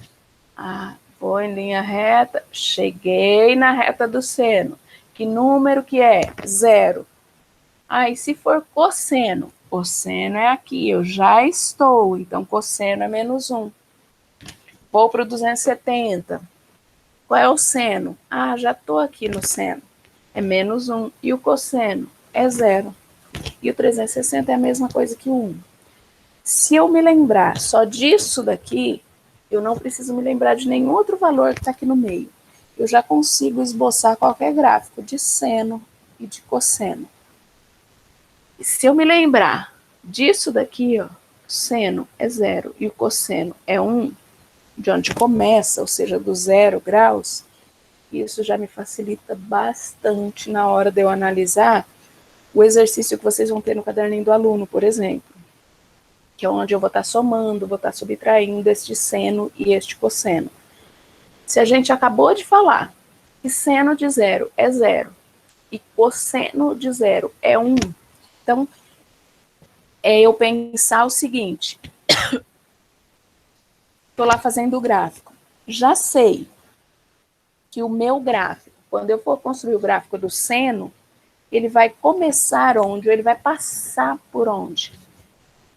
Ah, vou em linha reta, cheguei na reta do seno. Que número que é? 0. Ah, e se for cosseno? Cosseno é aqui, eu já estou, então cosseno é menos 1. Vou para o 270. Qual é o seno? Ah, já estou aqui no seno. É menos 1. E o cosseno? É 0. E o 360 é a mesma coisa que o 1. Se eu me lembrar só disso daqui, eu não preciso me lembrar de nenhum outro valor que está aqui no meio. Eu já consigo esboçar qualquer gráfico de seno e de cosseno. E se eu me lembrar disso daqui, ó, o seno é 0 e o cosseno é 1, de onde começa, ou seja, do 0 graus, isso já me facilita bastante na hora de eu analisar o exercício que vocês vão ter no caderninho do aluno, por exemplo, que é onde eu vou estar somando, vou estar subtraindo este seno e este cosseno. Se a gente acabou de falar que seno de 0 é 0 e cosseno de 0 é 1, então é eu pensar o seguinte, estou lá fazendo o gráfico, já sei que o meu gráfico quando eu for construir o gráfico do seno, ele vai começar onde? Ou ele vai passar por onde?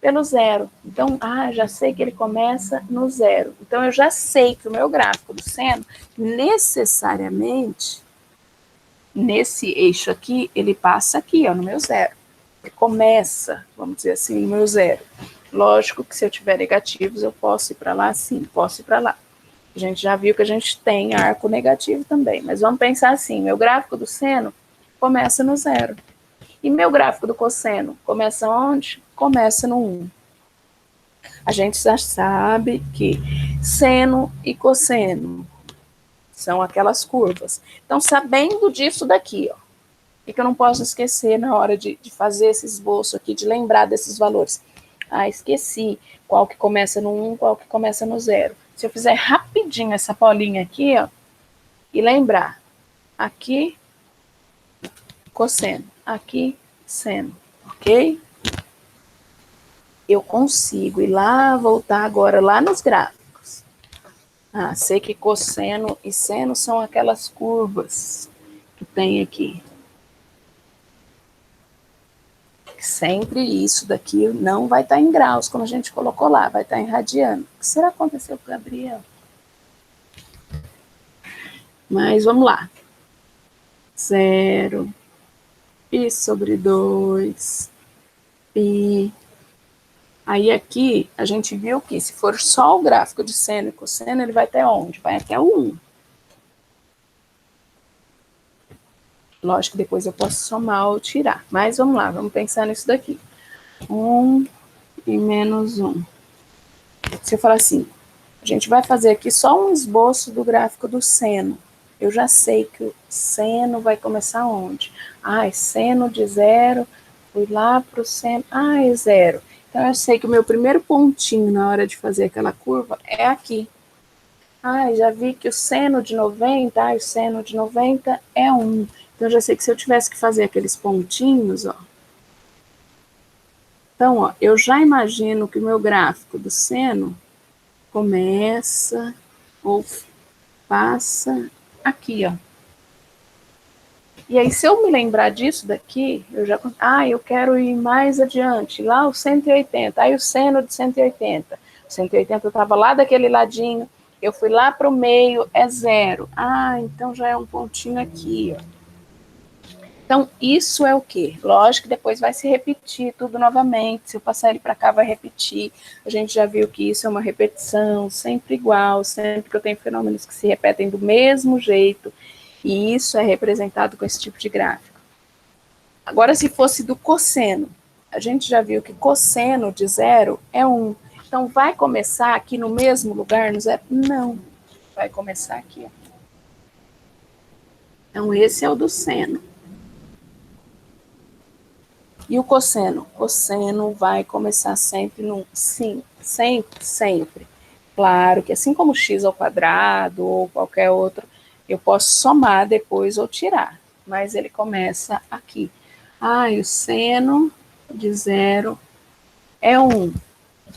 Pelo zero. Então, já sei que ele começa no zero. Então, eu já sei que o meu gráfico do seno, necessariamente, nesse eixo aqui, ele passa aqui, ó, no meu zero. Ele começa, vamos dizer assim, no meu zero. Lógico que se eu tiver negativos, eu posso ir para lá? Sim, posso ir para lá. A gente já viu que a gente tem arco negativo também, mas vamos pensar assim, meu gráfico do seno começa no zero. E meu gráfico do cosseno começa onde? Começa no 1. A gente já sabe que seno e cosseno são aquelas curvas. Então, sabendo disso daqui, ó, e que eu não posso esquecer na hora de fazer esse esboço aqui, de lembrar desses valores. Esqueci qual que começa no 1, qual que começa no 0. Se eu fizer rapidinho essa bolinha aqui, ó, e lembrar, aqui, cosseno, aqui, seno, ok? Eu consigo ir lá, voltar agora lá nos gráficos. Sei que cosseno e seno são aquelas curvas que tem aqui. Sempre isso daqui não vai estar em graus, como a gente colocou lá, vai estar em radiano. O que será que aconteceu com o Gabriel? Mas vamos lá. 0, π sobre 2, π. Aí aqui, a gente viu que se for só o gráfico de seno e cosseno, ele vai até onde? Vai até o 1. Lógico que depois eu posso somar ou tirar. Mas vamos lá, vamos pensar nisso daqui. 1 e menos 1. Se eu falar assim, a gente vai fazer aqui só um esboço do gráfico do seno. Eu já sei que o seno vai começar onde? É seno de 0, fui lá para o seno, é 0. Então, eu sei que o meu primeiro pontinho na hora de fazer aquela curva é aqui. Já vi que o seno de 90, o seno de 90 é 1. Então, eu já sei que se eu tivesse que fazer aqueles pontinhos, ó. Então, ó, eu já imagino que o meu gráfico do seno começa ou passa aqui, ó. E aí, se eu me lembrar disso daqui, eu já... eu quero ir mais adiante, lá o 180, aí o seno de 180. O 180 estava lá daquele ladinho, eu fui lá para o meio, é 0. Então já é um pontinho aqui, ó. Então, isso é o quê? Lógico que depois vai se repetir tudo novamente. Se eu passar ele para cá, vai repetir. A gente já viu que isso é uma repetição, sempre igual, sempre que eu tenho fenômenos que se repetem do mesmo jeito. E isso é representado com esse tipo de gráfico. Agora, se fosse do cosseno, a gente já viu que cosseno de 0 é 1. Então, vai começar aqui no mesmo lugar, no 0? Não. Vai começar aqui, ó. Então, esse é o do seno. E o cosseno? Cosseno vai começar sempre no... Sim, sempre, sempre. Claro que assim como x ao quadrado ou qualquer outro, eu posso somar depois ou tirar. Mas ele começa aqui. E o seno de 0 é 1. O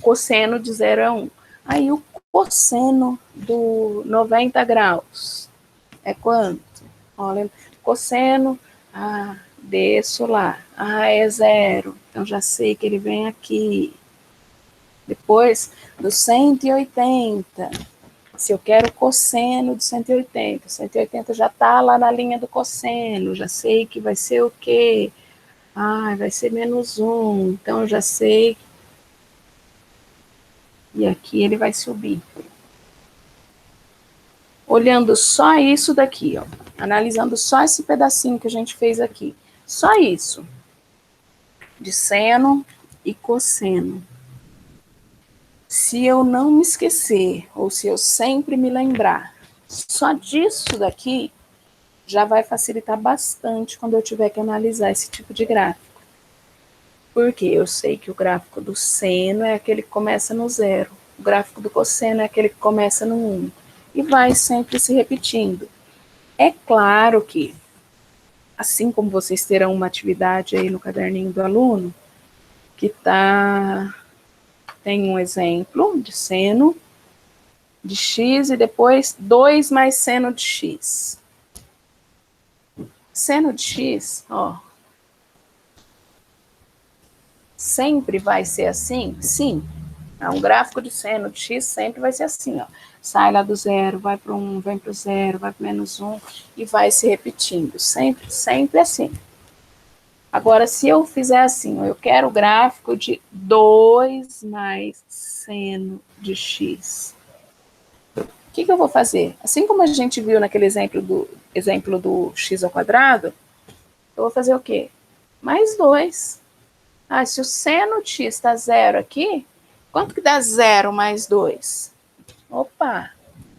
cosseno de 0 é 1. Aí o cosseno do 90 graus é quanto? Olha, cosseno... desço lá. É 0. Então, já sei que ele vem aqui. Depois, do 180. Se eu quero cosseno de 180. 180 já está lá na linha do cosseno. Já sei que vai ser o quê? Vai ser menos 1. Então, eu já sei. E aqui ele vai subir. Olhando só isso daqui, ó. Analisando só esse pedacinho que a gente fez aqui. Só isso. De seno e cosseno. Se eu não me esquecer, ou se eu sempre me lembrar, só disso daqui, já vai facilitar bastante quando eu tiver que analisar esse tipo de gráfico. Porque eu sei que o gráfico do seno é aquele que começa no 0, o gráfico do cosseno é aquele que começa no 1, e vai sempre se repetindo. É claro que, assim como vocês terão uma atividade aí no caderninho do aluno, que tem um exemplo de seno de x e depois 2 mais seno de x. Seno de x, ó, sempre vai ser assim? Sim. Um gráfico de seno de x sempre vai ser assim, ó. Sai lá do zero, vai para 1, vem para o zero, vai para menos 1 e vai se repetindo. Sempre, sempre assim. Agora, se eu fizer assim, eu quero o gráfico de 2 mais seno de x. O que eu vou fazer? Assim como a gente viu naquele exemplo do x ao quadrado, eu vou fazer o quê? Mais 2. Se o seno de x está zero aqui, quanto que dá 0 mais 2? Opa,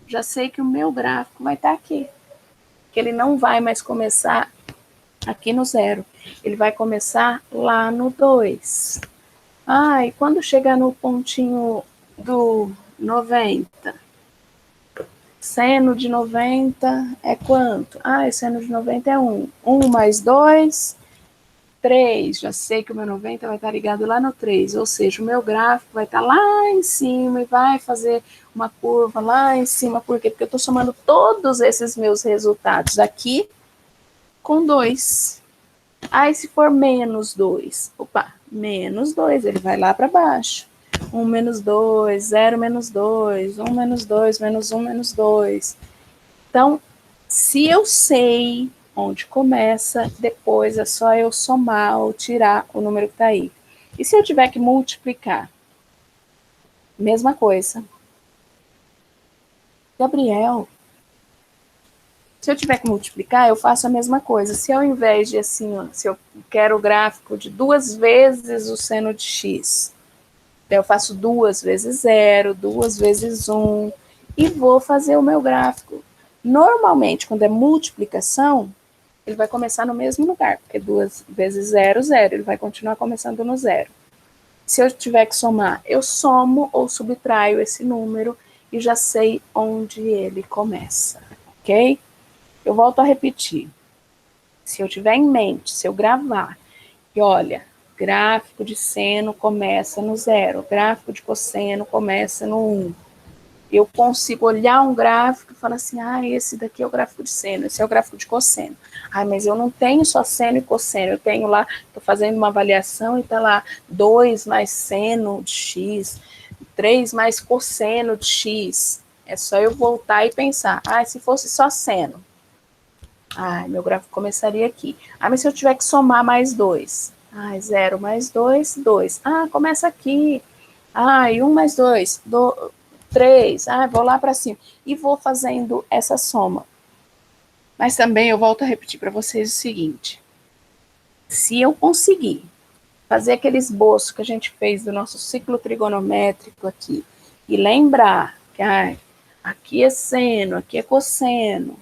já sei que o meu gráfico vai estar aqui. Que ele não vai mais começar aqui no zero. Ele vai começar lá no 2. E quando chegar no pontinho do 90? Seno de 90 é quanto? Seno de 90 é 1. 1 mais 2, 3. Já sei que o meu 90 vai estar ligado lá no 3. Ou seja, o meu gráfico vai estar lá em cima e vai fazer uma curva lá em cima. Por quê? Porque eu estou somando todos esses meus resultados aqui com 2. E se for menos 2? Opa, menos 2, ele vai lá para baixo. 1 menos 2, 0 menos 2, 1 menos 2, menos 1 menos 2. Então, se eu sei onde começa, depois é só eu somar ou tirar o número que está aí. E se eu tiver que multiplicar? Mesma coisa. Gabriel, se eu tiver que multiplicar, eu faço a mesma coisa. Se ao invés de assim, ó, se eu quero o gráfico de 2 vezes o seno de x, eu faço 2 vezes 0, 2 vezes 1 e vou fazer o meu gráfico. Normalmente, quando é multiplicação, ele vai começar no mesmo lugar, porque 2 vezes 0, 0. Ele vai continuar começando no 0. Se eu tiver que somar, eu somo ou subtraio esse número e já sei onde ele começa, ok? Eu volto a repetir. Se eu tiver em mente, se eu gravar, que olha, gráfico de seno começa no 0, gráfico de cosseno começa no 1. Eu consigo olhar um gráfico e falar assim, esse daqui é o gráfico de seno, esse é o gráfico de cosseno. Mas eu não tenho só seno e cosseno, eu tenho lá, estou fazendo uma avaliação e está lá 2 mais seno de x, 3 mais cosseno de x. É só eu voltar e pensar, se fosse só seno, meu gráfico começaria aqui. Mas se eu tiver que somar mais 2, 0 mais 2, 2. Começa aqui. E 1 mais 2, 3. Vou lá para cima. E vou fazendo essa soma. Mas também eu volto a repetir para vocês o seguinte. Se eu conseguir fazer aquele esboço que a gente fez do nosso ciclo trigonométrico aqui, e lembrar que aqui é seno, aqui é cosseno,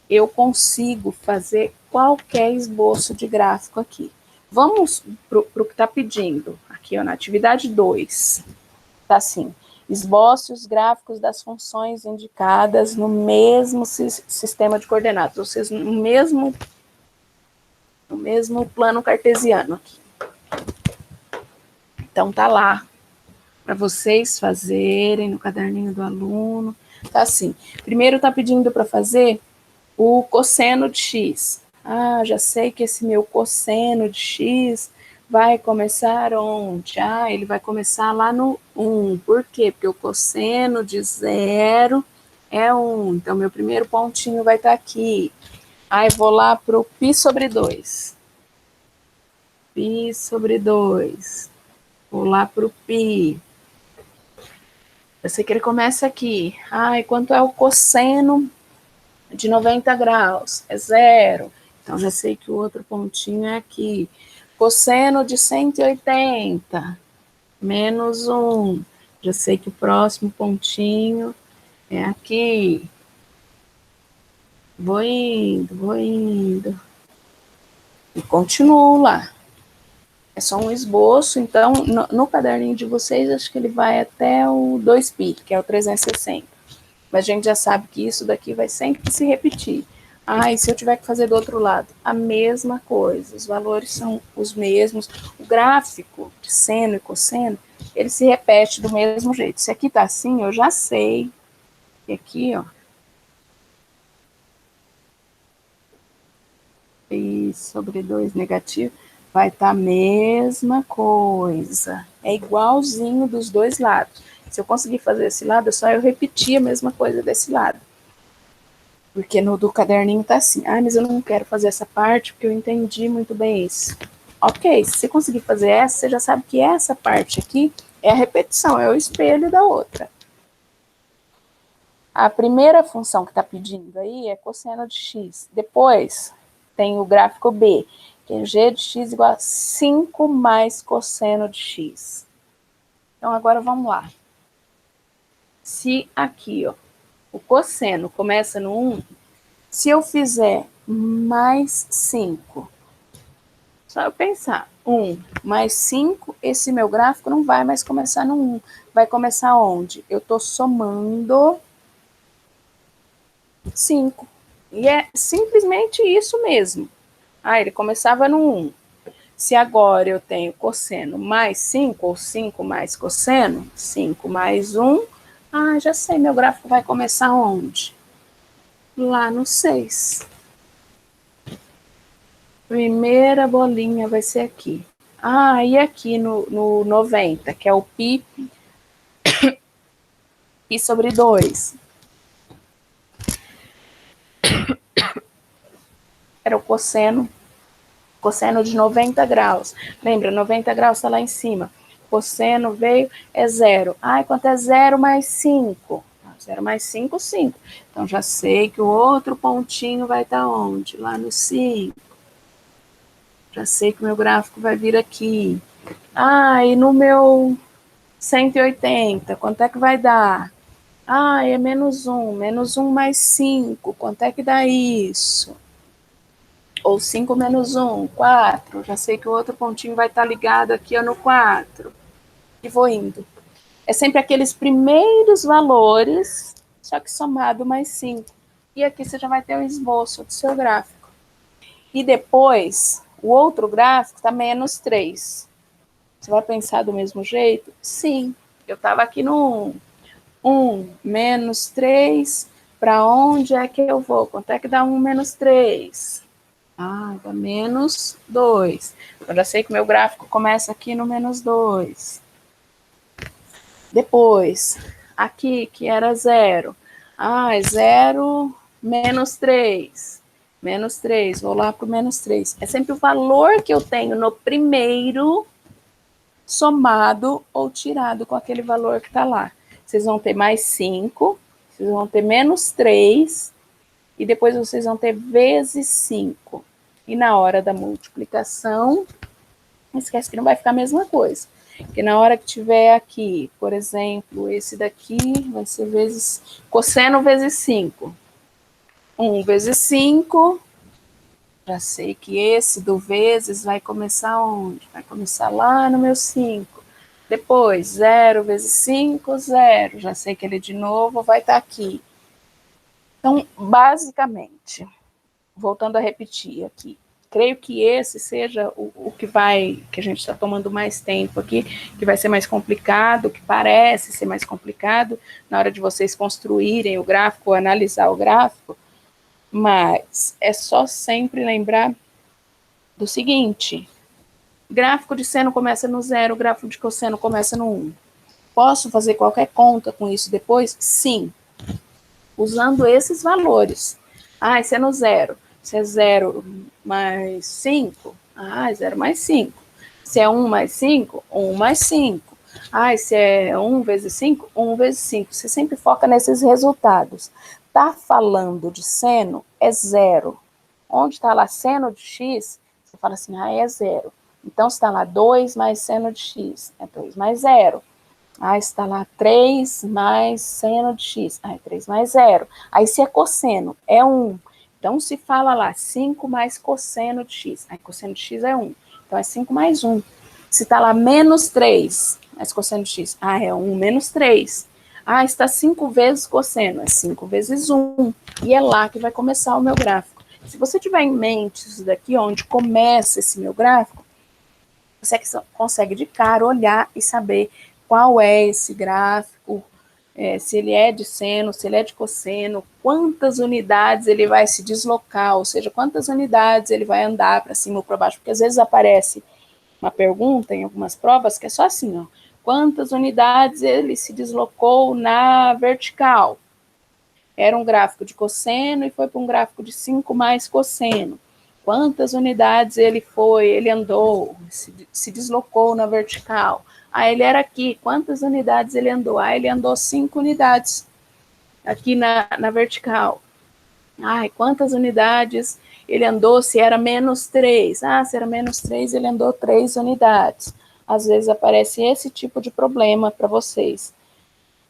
eu consigo fazer qualquer esboço de gráfico aqui. Vamos para o que está pedindo. Aqui, na atividade 2. Está assim, esboce os gráficos das funções indicadas no mesmo sistema de coordenadas, ou seja, no mesmo plano cartesiano aqui. Então, tá lá, para vocês fazerem no caderninho do aluno. Tá assim, primeiro está pedindo para fazer o cosseno de x. Já sei que esse meu cosseno de x vai começar onde? Ele vai começar lá no 1. Por quê? Porque o cosseno de 0 é 1. Então, meu primeiro pontinho vai estar aqui. Vou lá para o π sobre 2. Π sobre 2. Vou lá para o π. Eu sei que ele começa aqui. E quanto é o cosseno de 90 graus? É 0. Então, já sei que o outro pontinho é aqui. Cosseno de 180, menos 1. Já sei que o próximo pontinho é aqui. Vou indo. E continuo lá. É só um esboço, então, no caderninho de vocês, acho que ele vai até o 2π, que é o 360. Mas a gente já sabe que isso daqui vai sempre se repetir. E se eu tiver que fazer do outro lado? A mesma coisa, os valores são os mesmos. O gráfico de seno e cosseno, ele se repete do mesmo jeito. Se aqui tá assim, eu já sei que aqui, ó, pi sobre 2 negativo, vai estar a mesma coisa. É igualzinho dos dois lados. Se eu conseguir fazer esse lado, é só eu repetir a mesma coisa desse lado. Porque no do caderninho tá assim, mas eu não quero fazer essa parte porque eu entendi muito bem isso. Ok, se você conseguir fazer essa, você já sabe que essa parte aqui é a repetição, é o espelho da outra. A primeira função que está pedindo aí é cosseno de x. Depois tem o gráfico B, que é g de x igual a 5 mais cosseno de x. Então, agora vamos lá. Se aqui, ó, o cosseno começa no 1, se eu fizer mais 5, só eu pensar, 1 mais 5, esse meu gráfico não vai mais começar no 1. Vai começar onde? Eu estou somando 5. E é simplesmente isso mesmo. Ele começava no 1. Se agora eu tenho cosseno mais 5, ou 5 mais cosseno, 5 mais 1, já sei, meu gráfico vai começar onde? Lá no 6. Primeira bolinha vai ser aqui. E aqui no 90, que é o pi sobre 2. Era o cosseno de 90 graus. Lembra, 90 graus está lá em cima. Cosseno veio, é 0. Quanto é 0 mais 5? 0 mais 5, 5. Então, já sei que o outro pontinho vai estar onde? Lá no 5. Já sei que o meu gráfico vai vir aqui. E no meu 180, quanto é que vai dar? É menos 1. Menos 1 mais 5. Quanto é que dá isso? Ou 5 menos 1, 4. Já sei que o outro pontinho vai estar ligado aqui no 4. E vou indo. É sempre aqueles primeiros valores, só que somado mais 5. E aqui você já vai ter o esboço do seu gráfico. E depois, o outro gráfico está menos 3. Você vai pensar do mesmo jeito? Sim. Eu estava aqui no 1. 1 menos 3. Para onde é que eu vou? Quanto é que dá 1 menos 3? Dá menos 2. Eu já sei que meu gráfico começa aqui no menos 2. Depois, aqui, que era 0. É 0 menos 3. Menos 3, vou lá para o menos 3. É sempre o valor que eu tenho no primeiro somado ou tirado com aquele valor que está lá. Vocês vão ter mais 5, vocês vão ter menos 3, e depois vocês vão ter vezes 5. E na hora da multiplicação, esquece que não vai ficar a mesma coisa. Porque na hora que tiver aqui, por exemplo, esse daqui vai ser vezes cosseno vezes 5. 1 vezes 5, já sei que esse do vezes vai começar onde? Vai começar lá no meu 5. Depois, 0 vezes 5, 0. Já sei que ele de novo vai estar aqui. Então, basicamente, voltando a repetir aqui, creio que esse seja o que a gente está tomando mais tempo aqui, que vai ser mais complicado, que parece ser mais complicado na hora de vocês construírem o gráfico, analisar o gráfico, mas é só sempre lembrar do seguinte: gráfico de seno começa no 0, gráfico de cosseno começa no 1. Posso fazer qualquer conta com isso depois? Sim, usando esses valores. Isso é no 0. Se é 0 mais 5, 0 mais 5. Se é 1 mais 5, 1 mais 5. Se é 1 vezes 5, 1 vezes 5. Você sempre foca nesses resultados. Tá falando de seno, é 0. Onde está lá seno de x, você fala assim, é 0. Então, se está lá 2 mais seno de x, é 2 mais 0. Está lá 3 mais seno de x. É 3 mais 0. Aí, se é cosseno, é 1. Então, se fala lá 5 mais cosseno de x. Cosseno de x é 1. Então, é 5 mais 1. Se está lá menos 3 mais cosseno de x. É 1 menos 3. Está 5 vezes cosseno. É 5 vezes 1. E é lá que vai começar o meu gráfico. Se você tiver em mente isso daqui, onde começa esse meu gráfico, você consegue de cara olhar e saber qual é esse gráfico, se ele é de seno, se ele é de cosseno, quantas unidades ele vai se deslocar, ou seja, quantas unidades ele vai andar para cima ou para baixo, porque às vezes aparece uma pergunta em algumas provas que é só assim, ó, quantas unidades ele se deslocou na vertical? Era um gráfico de cosseno e foi para um gráfico de 5 mais cosseno. Quantas unidades ele andou, se deslocou na vertical? Ele era aqui, quantas unidades ele andou? Ele andou 5 unidades aqui na vertical. Quantas unidades ele andou se era -3? Se era -3, ele andou 3 unidades. Às vezes aparece esse tipo de problema para vocês,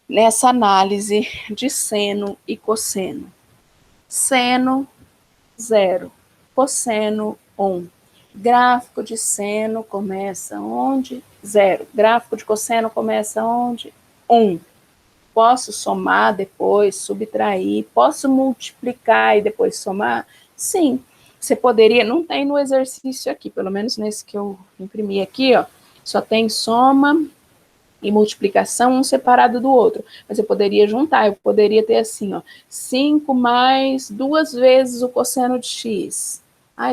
nessa análise de seno e cosseno. Seno, 0. Cosseno, 1. Gráfico de seno começa onde? 0. Gráfico de cosseno começa onde? 1. Posso somar depois, subtrair, posso multiplicar e depois somar? Sim. Você poderia, não tem no exercício aqui, pelo menos nesse que eu imprimi aqui, ó, só tem soma e multiplicação um separado do outro. Mas eu poderia juntar, eu poderia ter assim, ó, 5 mais 2 vezes o cosseno de x.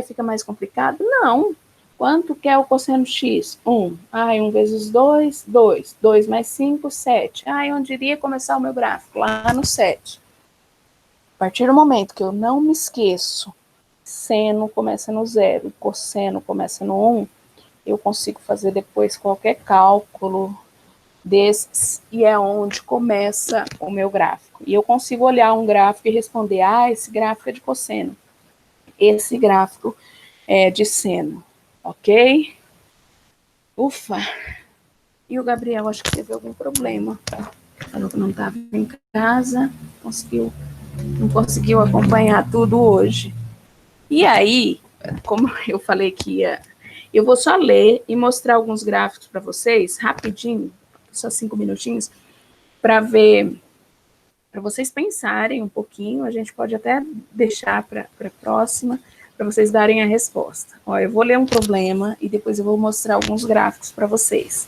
Fica mais complicado? Não. Quanto que é o cosseno de x? 1. 1 vezes 2, 2. 2 mais 5, 7. Onde iria começar o meu gráfico? Lá no 7. A partir do momento que eu não me esqueço, seno começa no 0, cosseno começa no 1, eu consigo fazer depois qualquer cálculo desses, e é onde começa o meu gráfico. E eu consigo olhar um gráfico e responder, esse gráfico é de cosseno, esse gráfico é de seno, ok? Ufa! E o Gabriel, acho que teve algum problema. Falou que não estava em casa, não conseguiu acompanhar tudo hoje. E aí, como eu falei que ia, eu vou só ler e mostrar alguns gráficos para vocês, rapidinho, só 5 minutinhos, para ver, para vocês pensarem um pouquinho, a gente pode até deixar para a próxima, para vocês darem a resposta. Eu vou ler um problema e depois eu vou mostrar alguns gráficos para vocês.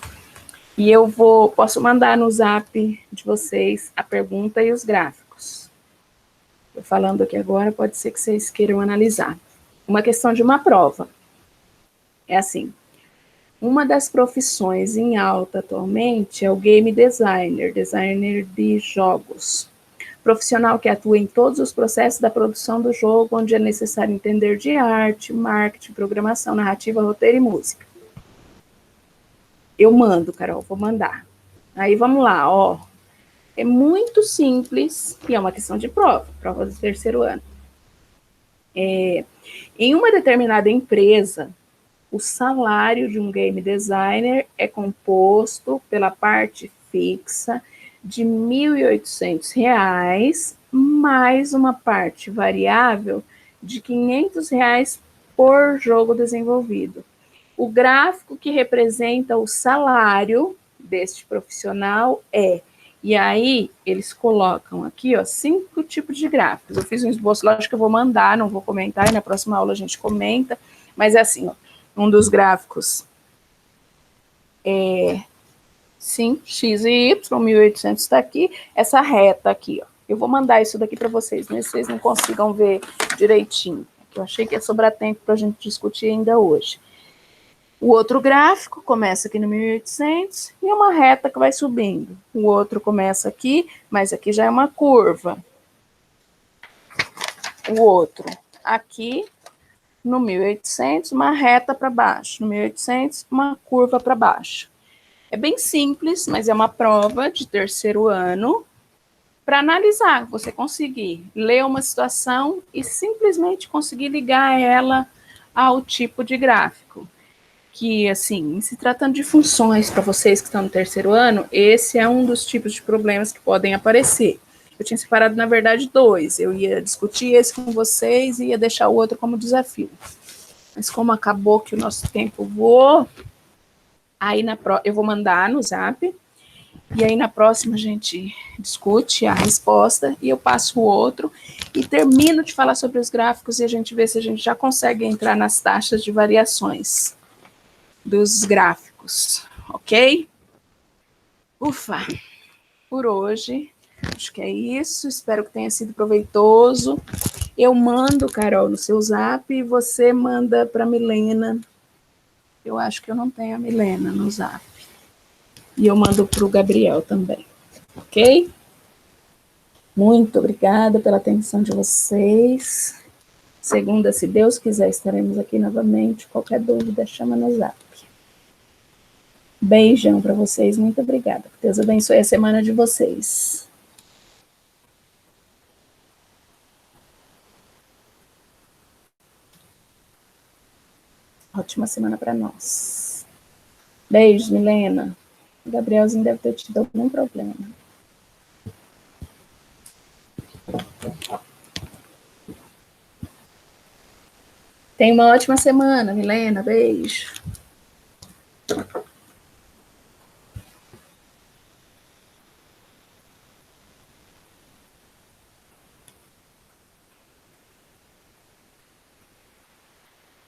E posso mandar no zap de vocês a pergunta e os gráficos. Estou falando aqui agora, pode ser que vocês queiram analisar. Uma questão de uma prova. É assim, uma das profissões em alta atualmente é o game designer, designer de jogos. Profissional que atua em todos os processos da produção do jogo, onde é necessário entender de arte, marketing, programação, narrativa, roteiro e música. Eu mando, Carol, vou mandar. Aí vamos lá, ó. É muito simples e é uma questão de prova do terceiro ano. Em uma determinada empresa, o salário de um game designer é composto pela parte fixa de R$ 1.800, mais uma parte variável de R$ 500 por jogo desenvolvido. O gráfico que representa o salário deste profissional e aí eles colocam aqui, ó, 5 tipos de gráficos. Eu fiz um esboço, lógico que eu vou mandar, não vou comentar, e na próxima aula a gente comenta, mas é assim, ó, um dos gráficos sim, X e Y, 1.800 está aqui, essa reta aqui, ó. Eu vou mandar isso daqui para vocês, mas vocês não consigam ver direitinho, que eu achei que ia sobrar tempo para a gente discutir ainda hoje. O outro gráfico começa aqui no 1.800 e é uma reta que vai subindo. O outro começa aqui, mas aqui já é uma curva. O outro aqui no 1.800, uma reta para baixo. No 1.800, uma curva para baixo. É bem simples, mas é uma prova de terceiro ano para analisar, você conseguir ler uma situação e simplesmente conseguir ligar ela ao tipo de gráfico. Que, assim, se tratando de funções para vocês que estão no terceiro ano, esse é um dos tipos de problemas que podem aparecer. Eu tinha separado, na verdade, 2. Eu ia discutir esse com vocês e ia deixar o outro como desafio. Mas como acabou que o nosso tempo voou, aí eu vou mandar no zap, e aí na próxima a gente discute a resposta, e eu passo o outro, e termino de falar sobre os gráficos, e a gente vê se a gente já consegue entrar nas taxas de variações dos gráficos, ok? Ufa! Por hoje Acho que é isso. Espero que tenha sido proveitoso. Eu mando, Carol, no seu zap e você manda para a Milena. Eu acho que eu não tenho a Milena no zap. E eu mando para o Gabriel também. Ok? Muito obrigada pela atenção de vocês. Segunda, se Deus quiser, estaremos aqui novamente. Qualquer dúvida, chama no zap. Beijão para vocês. Muito obrigada. Deus abençoe a semana de vocês. Ótima semana para nós. Beijo, Milena. O Gabrielzinho deve ter tido algum problema. Tenha uma ótima semana, Milena. Beijo.